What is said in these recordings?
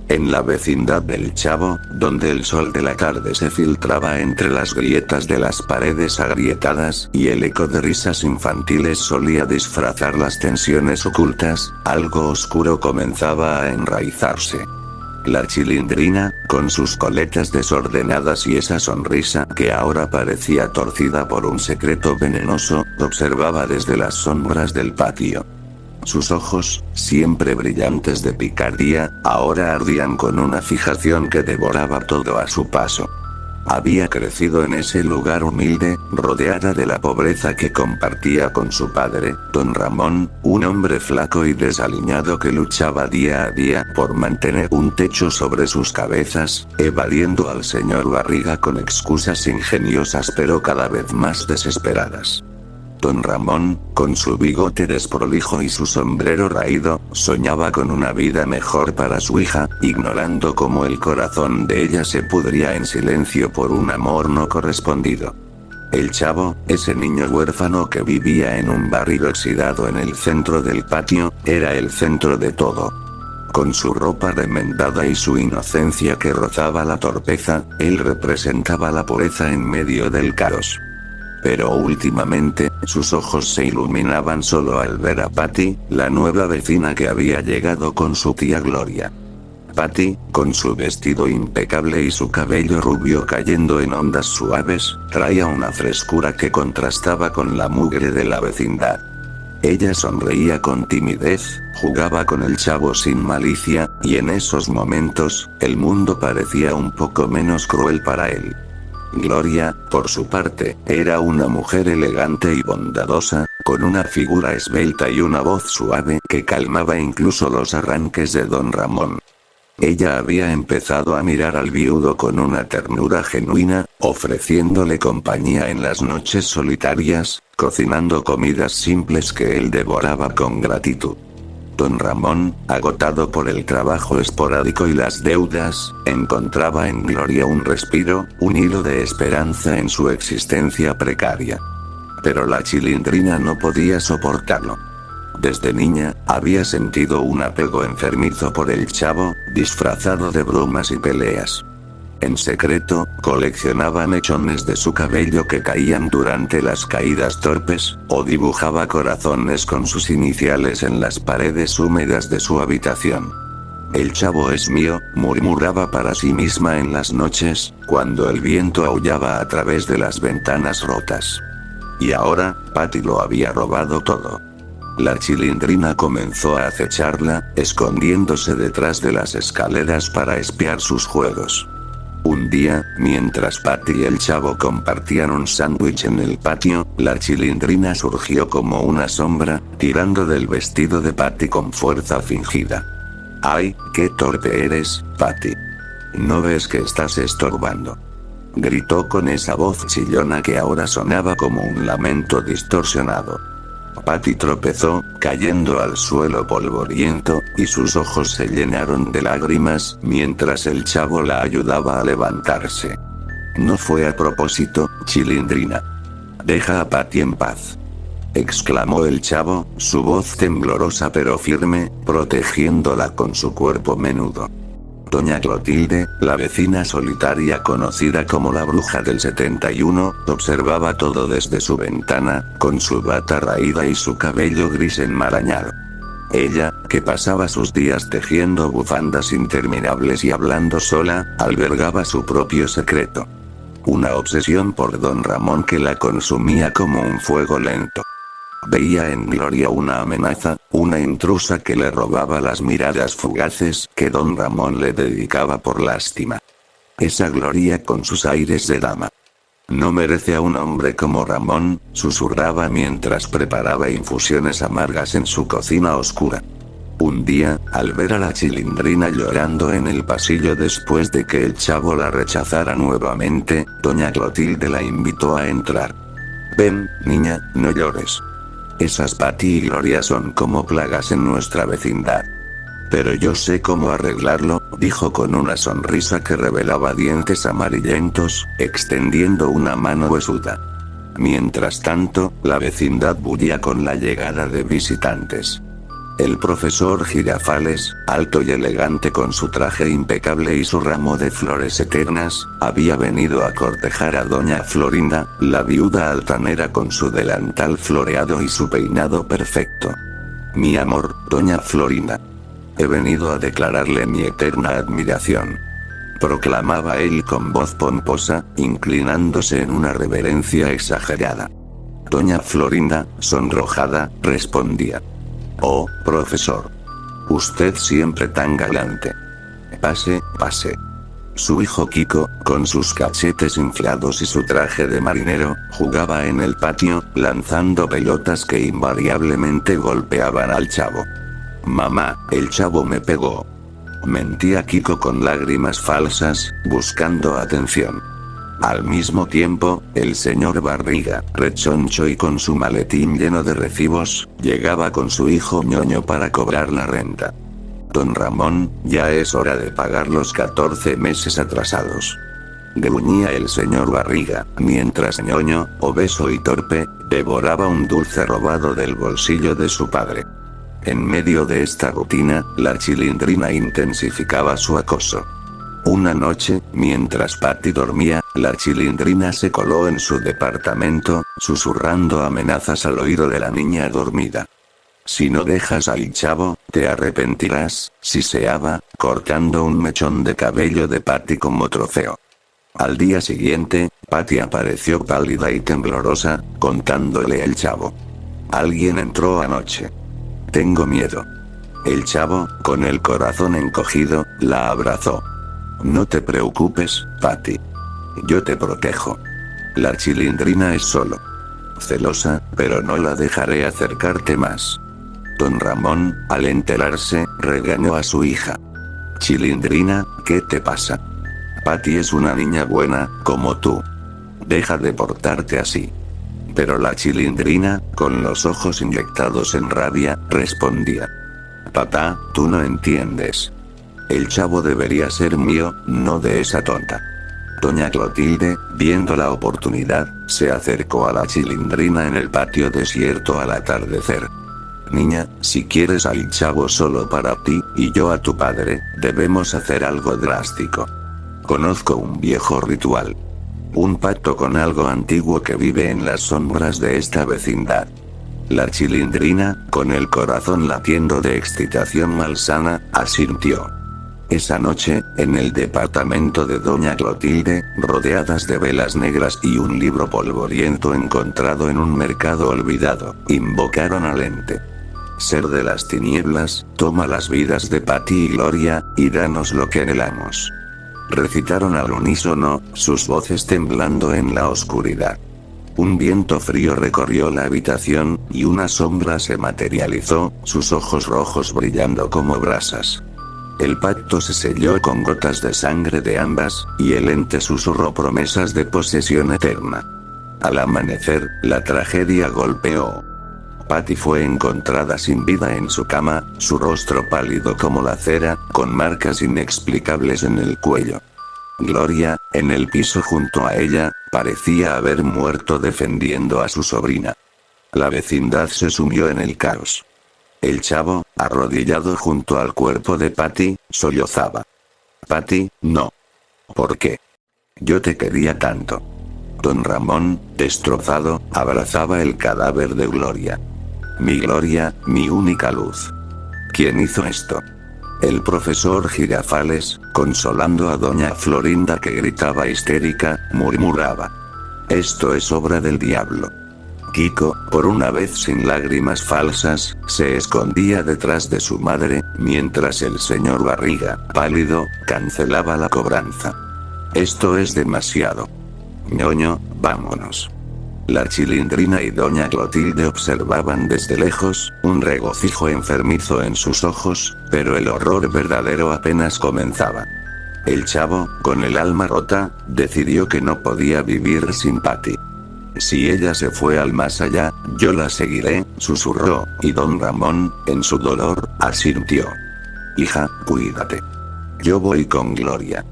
En la vecindad del Chavo, donde el sol de la tarde se filtraba entre las grietas de las paredes agrietadas y el eco de risas infantiles solía disfrazar las tensiones ocultas, algo oscuro comenzaba a enraizarse. La Chilindrina, con sus coletas desordenadas y esa sonrisa que ahora parecía torcida por un secreto venenoso, observaba desde las sombras del patio. Sus ojos, siempre brillantes de picardía, ahora ardían con una fijación que devoraba todo a su paso. Había crecido en ese lugar humilde, rodeada de la pobreza que compartía con su padre, don Ramón, un hombre flaco y desaliñado que luchaba día a día por mantener un techo sobre sus cabezas, evadiendo al señor Barriga con excusas ingeniosas pero cada vez más desesperadas. Don Ramón, con su bigote desprolijo y su sombrero raído, soñaba con una vida mejor para su hija, ignorando cómo el corazón de ella se pudría en silencio por un amor no correspondido. El Chavo, ese niño huérfano que vivía en un barril oxidado en el centro del patio, era el centro de todo. Con su ropa remendada y su inocencia que rozaba la torpeza, él representaba la pureza en medio del caos. Pero últimamente, sus ojos se iluminaban solo al ver a Patty, la nueva vecina que había llegado con su tía Gloria. Patty, con su vestido impecable y su cabello rubio cayendo en ondas suaves, traía una frescura que contrastaba con la mugre de la vecindad. Ella sonreía con timidez, jugaba con el Chavo sin malicia, y en esos momentos, el mundo parecía un poco menos cruel para él. Gloria, por su parte, era una mujer elegante y bondadosa, con una figura esbelta y una voz suave que calmaba incluso los arranques de don Ramón. Ella había empezado a mirar al viudo con una ternura genuina, ofreciéndole compañía en las noches solitarias, cocinando comidas simples que él devoraba con gratitud. Don Ramón, agotado por el trabajo esporádico y las deudas, encontraba en Gloria un respiro, un hilo de esperanza en su existencia precaria. Pero la Chilindrina no podía soportarlo. Desde niña, había sentido un apego enfermizo por el Chavo, disfrazado de bromas y peleas. En secreto, coleccionaba mechones de su cabello que caían durante las caídas torpes, o dibujaba corazones con sus iniciales en las paredes húmedas de su habitación. El Chavo es mío, murmuraba para sí misma en las noches, cuando el viento aullaba a través de las ventanas rotas. Y ahora, Patty lo había robado todo. La Chilindrina comenzó a acecharla, escondiéndose detrás de las escaleras para espiar sus juegos. Un día, mientras Patty y el Chavo compartían un sándwich en el patio, la Chilindrina surgió como una sombra, tirando del vestido de Patty con fuerza fingida. ¡Ay, qué torpe eres, Patty! ¿No ves que estás estorbando?, gritó con esa voz chillona que ahora sonaba como un lamento distorsionado. Patty tropezó, cayendo al suelo polvoriento, y sus ojos se llenaron de lágrimas, mientras el Chavo la ayudaba a levantarse. No fue a propósito, Chilindrina. Deja a Patty en paz, exclamó el Chavo, su voz temblorosa pero firme, protegiéndola con su cuerpo menudo. Doña Clotilde, la vecina solitaria conocida como la bruja del 71, observaba todo desde su ventana, con su bata raída y su cabello gris enmarañado. Ella, que pasaba sus días tejiendo bufandas interminables y hablando sola, albergaba su propio secreto. Una obsesión por don Ramón que la consumía como un fuego lento. Veía en Gloria una amenaza, una intrusa que le robaba las miradas fugaces que don Ramón le dedicaba por lástima. Esa Gloria con sus aires de dama. No merece a un hombre como Ramón, susurraba mientras preparaba infusiones amargas en su cocina oscura. Un día, al ver a la Chilindrina llorando en el pasillo después de que el Chavo la rechazara nuevamente, doña Clotilde la invitó a entrar. Ven, niña, no llores. Esas Patty y Gloria son como plagas en nuestra vecindad. Pero yo sé cómo arreglarlo, dijo con una sonrisa que revelaba dientes amarillentos, extendiendo una mano huesuda. Mientras tanto, la vecindad bullía con la llegada de visitantes. El profesor Girafales, alto y elegante con su traje impecable y su ramo de flores eternas, había venido a cortejar a doña Florinda, la viuda altanera con su delantal floreado y su peinado perfecto. Mi amor, doña Florinda. He venido a declararle mi eterna admiración. Proclamaba él con voz pomposa, inclinándose en una reverencia exagerada. Doña Florinda, sonrojada, respondía. Oh, profesor. Usted siempre tan galante. Pase, pase. Su hijo Kiko, con sus cachetes inflados y su traje de marinero, jugaba en el patio, lanzando pelotas que invariablemente golpeaban al chavo. Mamá, el chavo me pegó. Mentía Kiko con lágrimas falsas, buscando atención. Al mismo tiempo, el señor Barriga, rechoncho y con su maletín lleno de recibos, llegaba con su hijo ñoño para cobrar la renta. Don Ramón, ya es hora de pagar los 14 meses atrasados. Gruñía el señor Barriga, mientras ñoño, obeso y torpe, devoraba un dulce robado del bolsillo de su padre. En medio de esta rutina, la Chilindrina intensificaba su acoso. Una noche, mientras Patty dormía, la Chilindrina se coló en su departamento, susurrando amenazas al oído de la niña dormida. Si no dejas al chavo, te arrepentirás, siseaba, cortando un mechón de cabello de Patty como trofeo. Al día siguiente, Patty apareció pálida y temblorosa, contándole al chavo. Alguien entró anoche. Tengo miedo. El chavo, con el corazón encogido, la abrazó. No te preocupes, Patty. Yo te protejo. La Chilindrina es solo celosa, pero no la dejaré acercarte más. Don Ramón, al enterarse, regañó a su hija. Chilindrina, ¿qué te pasa? Patty es una niña buena, como tú. Deja de portarte así. Pero la Chilindrina, con los ojos inyectados en rabia, respondía. Papá, tú no entiendes. El chavo debería ser mío, no de esa tonta. Doña Clotilde, viendo la oportunidad, se acercó a la Chilindrina en el patio desierto al atardecer. Niña, si quieres al chavo solo para ti, y yo a tu padre, debemos hacer algo drástico. Conozco un viejo ritual. Un pacto con algo antiguo que vive en las sombras de esta vecindad. La Chilindrina, con el corazón latiendo de excitación malsana, asintió. Esa noche, en el departamento de doña Clotilde, rodeadas de velas negras y un libro polvoriento encontrado en un mercado olvidado, invocaron al ente. Ser de las tinieblas, toma las vidas de Patty y Gloria, y danos lo que anhelamos. Recitaron al unísono, sus voces temblando en la oscuridad. Un viento frío recorrió la habitación, y una sombra se materializó, sus ojos rojos brillando como brasas. El pacto se selló con gotas de sangre de ambas, y el ente susurró promesas de posesión eterna. Al amanecer, la tragedia golpeó. Patty fue encontrada sin vida en su cama, su rostro pálido como la cera, con marcas inexplicables en el cuello. Gloria, en el piso junto a ella, parecía haber muerto defendiendo a su sobrina. La vecindad se sumió en el caos. El chavo, arrodillado junto al cuerpo de Patty, sollozaba. Patty, no. ¿Por qué? Yo te quería tanto. Don Ramón, destrozado, abrazaba el cadáver de Gloria. Mi Gloria, mi única luz. ¿Quién hizo esto? El profesor Girafales, consolando a doña Florinda que gritaba histérica, murmuraba. Esto es obra del diablo. Kiko, por una vez sin lágrimas falsas, se escondía detrás de su madre, mientras el señor Barriga, pálido, cancelaba la cobranza. Esto es demasiado. Ñoño, vámonos. La Chilindrina y doña Clotilde observaban desde lejos, un regocijo enfermizo en sus ojos, pero el horror verdadero apenas comenzaba. El chavo, con el alma rota, decidió que no podía vivir sin Patty. Si ella se fue al más allá, yo la seguiré, susurró, y don Ramón, en su dolor, asintió. Hija, cuídate. Yo voy con Gloria.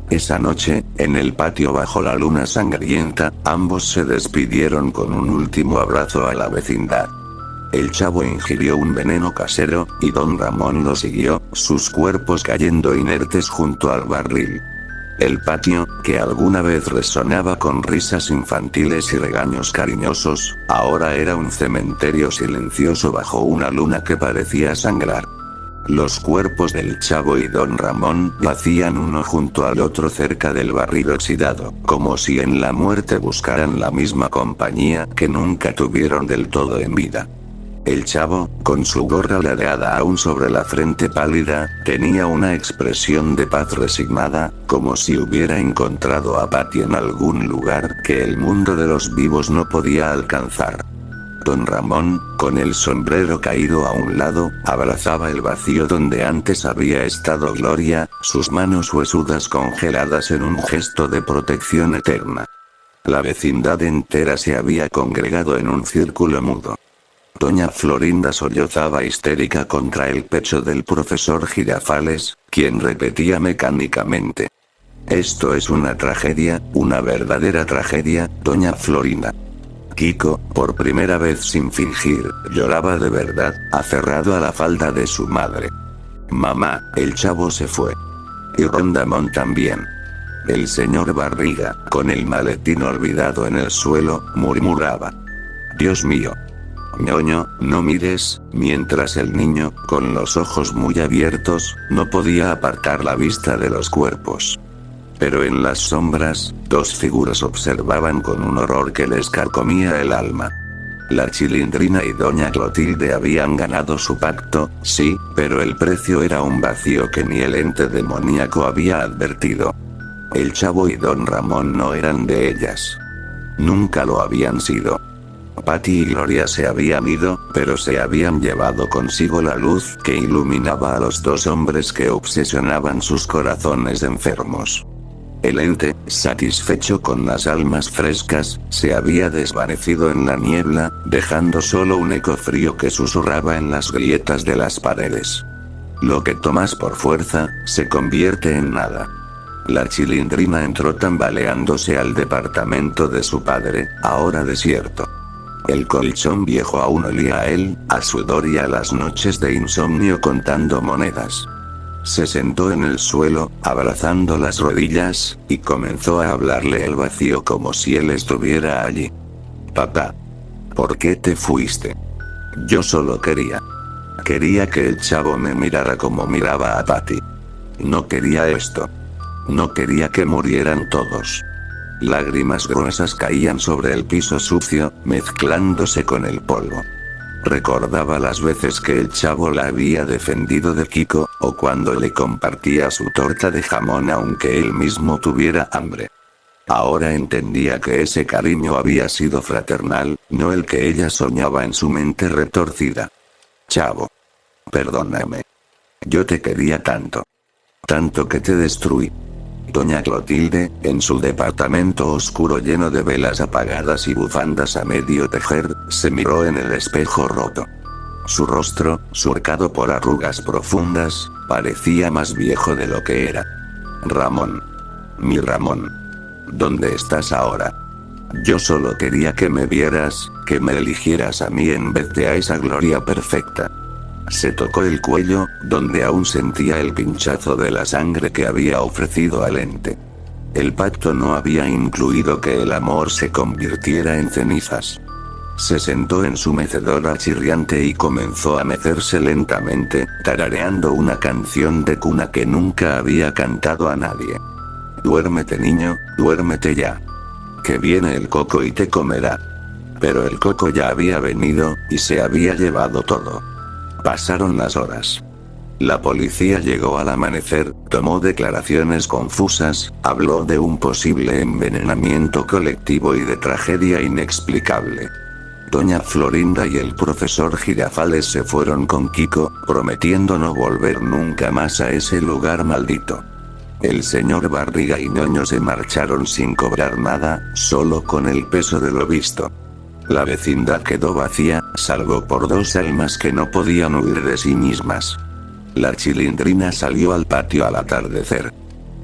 Esa noche, en el patio bajo la luna sangrienta, ambos se despidieron con un último abrazo a la vecindad. El chavo ingirió un veneno casero, y don Ramón lo siguió, sus cuerpos cayendo inertes junto al barril. El patio, que alguna vez resonaba con risas infantiles y regaños cariñosos, ahora era un cementerio silencioso bajo una luna que parecía sangrar. Los cuerpos del chavo y don Ramón yacían uno junto al otro cerca del barril oxidado, como si en la muerte buscaran la misma compañía que nunca tuvieron del todo en vida. El chavo, con su gorra ladeada aún sobre la frente pálida, tenía una expresión de paz resignada, como si hubiera encontrado a Patty en algún lugar que el mundo de los vivos no podía alcanzar. Don Ramón, con el sombrero caído a un lado, abrazaba el vacío donde antes había estado Gloria, sus manos huesudas congeladas en un gesto de protección eterna. La vecindad entera se había congregado en un círculo mudo. Doña Florinda sollozaba histérica contra el pecho del profesor Girafales, quien repetía mecánicamente: «Esto es una tragedia, una verdadera tragedia, doña Florinda». Kiko, por primera vez sin fingir, lloraba de verdad, aferrado a la falda de su madre. «Mamá, el chavo se fue. Y Rondamón también». El señor Barriga, con el maletín olvidado en el suelo, murmuraba: «Dios mío. Ñoño, no mires», mientras el niño, con los ojos muy abiertos, no podía apartar la vista de los cuerpos. Pero en las sombras, dos figuras observaban con un horror que les carcomía el alma. La Chilindrina y doña Clotilde habían ganado su pacto, sí, pero el precio era un vacío que ni el ente demoníaco había advertido. El chavo y don Ramón no eran de ellas. Nunca lo habían sido. Patty y Gloria se habían ido, pero se habían llevado consigo la luz que iluminaba a los dos hombres que obsesionaban sus corazones enfermos. El ente, satisfecho con las almas frescas, se había desvanecido en la niebla, dejando solo un eco frío que susurraba en las grietas de las paredes. Lo que tomas por fuerza, se convierte en nada. La Chilindrina entró tambaleándose al departamento de su padre, ahora desierto. El colchón viejo aún olía a él, a sudor y a las noches de insomnio contando monedas. Se sentó en el suelo, abrazando las rodillas, y comenzó a hablarle el vacío como si él estuviera allí. «Papá. ¿Por qué te fuiste? Yo solo quería que el chavo me mirara como miraba a Patty. No quería esto. No quería que murieran todos». Lágrimas gruesas caían sobre el piso sucio, mezclándose con el polvo. Recordaba las veces que el chavo la había defendido de Kiko, o cuando le compartía su torta de jamón aunque él mismo tuviera hambre. Ahora entendía que ese cariño había sido fraternal, no el que ella soñaba en su mente retorcida. «Chavo. Perdóname. Yo te quería tanto. Tanto que te destruí». Doña Clotilde, en su departamento oscuro lleno de velas apagadas y bufandas a medio tejer, se miró en el espejo roto. Su rostro, surcado por arrugas profundas, parecía más viejo de lo que era. «Ramón. Mi Ramón. ¿Dónde estás ahora? Yo solo quería que me vieras, que me eligieras a mí en vez de a esa Gloria perfecta». Se tocó el cuello, donde aún sentía el pinchazo de la sangre que había ofrecido al ente. El pacto no había incluido que el amor se convirtiera en cenizas. Se sentó en su mecedora chirriante y comenzó a mecerse lentamente, tarareando una canción de cuna que nunca había cantado a nadie. «Duérmete niño, duérmete ya. Que viene el coco y te comerá». Pero el coco ya había venido, y se había llevado todo. Pasaron las horas. La policía llegó al amanecer, tomó declaraciones confusas, habló de un posible envenenamiento colectivo y de tragedia inexplicable. Doña Florinda y el profesor Girafales se fueron con Kiko, prometiendo no volver nunca más a ese lugar maldito. El señor Barriga y Ñoño se marcharon sin cobrar nada, solo con el peso de lo visto. La vecindad quedó vacía, salvo por dos almas que no podían huir de sí mismas. La Chilindrina salió al patio al atardecer.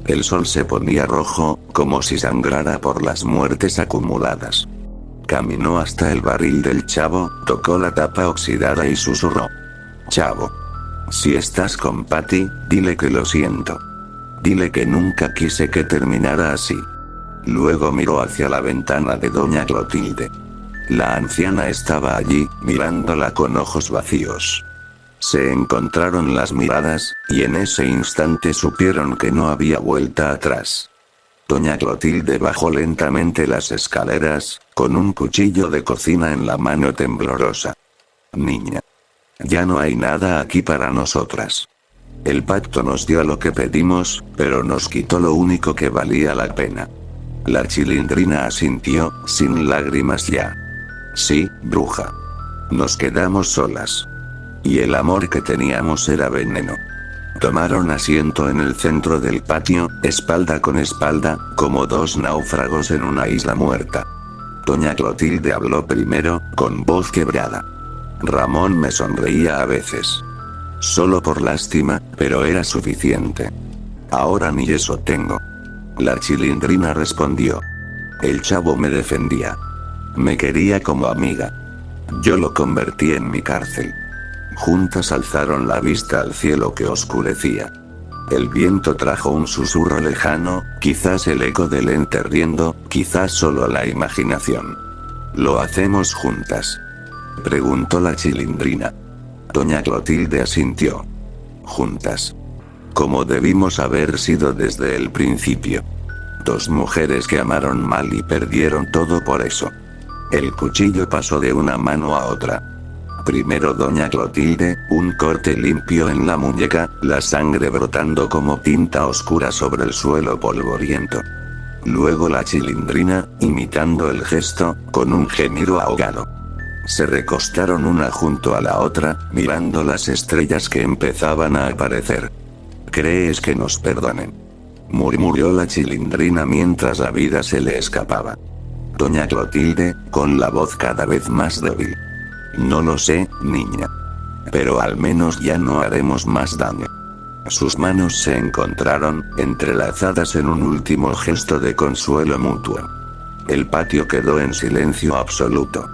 El sol se ponía rojo, como si sangrara por las muertes acumuladas. Caminó hasta el barril del chavo, tocó la tapa oxidada y susurró. Chavo. Si estás con Patty, dile que lo siento. Dile que nunca quise que terminara así. Luego miró hacia la ventana de doña Clotilde. La anciana estaba allí, mirándola con ojos vacíos. Se encontraron las miradas, y en ese instante supieron que no había vuelta atrás. Doña Clotilde bajó lentamente las escaleras, con un cuchillo de cocina en la mano temblorosa. Niña. Ya no hay nada aquí para nosotras. El pacto nos dio lo que pedimos, pero nos quitó lo único que valía la pena. La Chilindrina asintió, sin lágrimas ya. Sí, bruja. Nos quedamos solas. Y el amor que teníamos era veneno. Tomaron asiento en el centro del patio, espalda con espalda, como dos náufragos en una isla muerta. Doña Clotilde habló primero, con voz quebrada. Ramón me sonreía a veces. Solo por lástima, pero era suficiente. Ahora ni eso tengo. La Chilindrina respondió. El chavo me defendía. Me quería como amiga. Yo lo convertí en mi cárcel. Juntas alzaron la vista al cielo que oscurecía. El viento trajo un susurro lejano, quizás el eco del ente riendo, quizás solo la imaginación. ¿Lo hacemos juntas?, preguntó la Chilindrina. Doña Clotilde asintió. Juntas. Como debimos haber sido desde el principio. Dos mujeres que amaron mal y perdieron todo por eso. El cuchillo pasó de una mano a otra. Primero doña Clotilde, un corte limpio en la muñeca, la sangre brotando como tinta oscura sobre el suelo polvoriento. Luego la Chilindrina, imitando el gesto, con un gemido ahogado. Se recostaron una junto a la otra, mirando las estrellas que empezaban a aparecer. ¿Crees que nos perdonen?, murmuró la Chilindrina mientras la vida se le escapaba. Doña Clotilde, con la voz cada vez más débil. No lo sé, niña. Pero al menos ya no haremos más daño. Sus manos se encontraron, entrelazadas en un último gesto de consuelo mutuo. El patio quedó en silencio absoluto.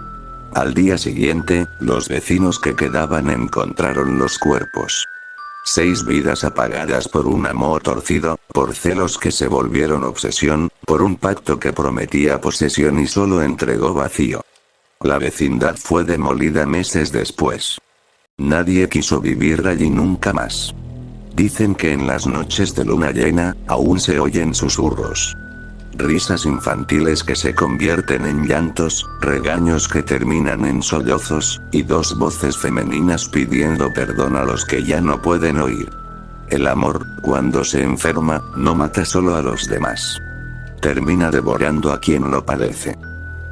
Al día siguiente, los vecinos que quedaban encontraron los cuerpos. 6 vidas apagadas por un amor torcido, por celos que se volvieron obsesión, por un pacto que prometía posesión y solo entregó vacío. La vecindad fue demolida meses después. Nadie quiso vivir allí nunca más. Dicen que en las noches de luna llena, aún se oyen susurros. Risas infantiles que se convierten en llantos, regaños que terminan en sollozos, y 2 voces femeninas pidiendo perdón a los que ya no pueden oír. El amor, cuando se enferma, no mata solo a los demás. Termina devorando a quien lo padece.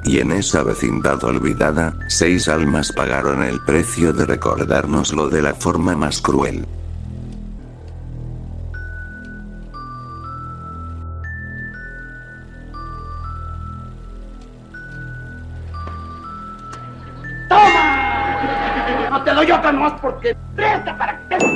Y en esa vecindad olvidada, 6 almas pagaron el precio de recordárnoslo de la forma más cruel. ¡Toma! No te doy otra nomás porque presta para que te...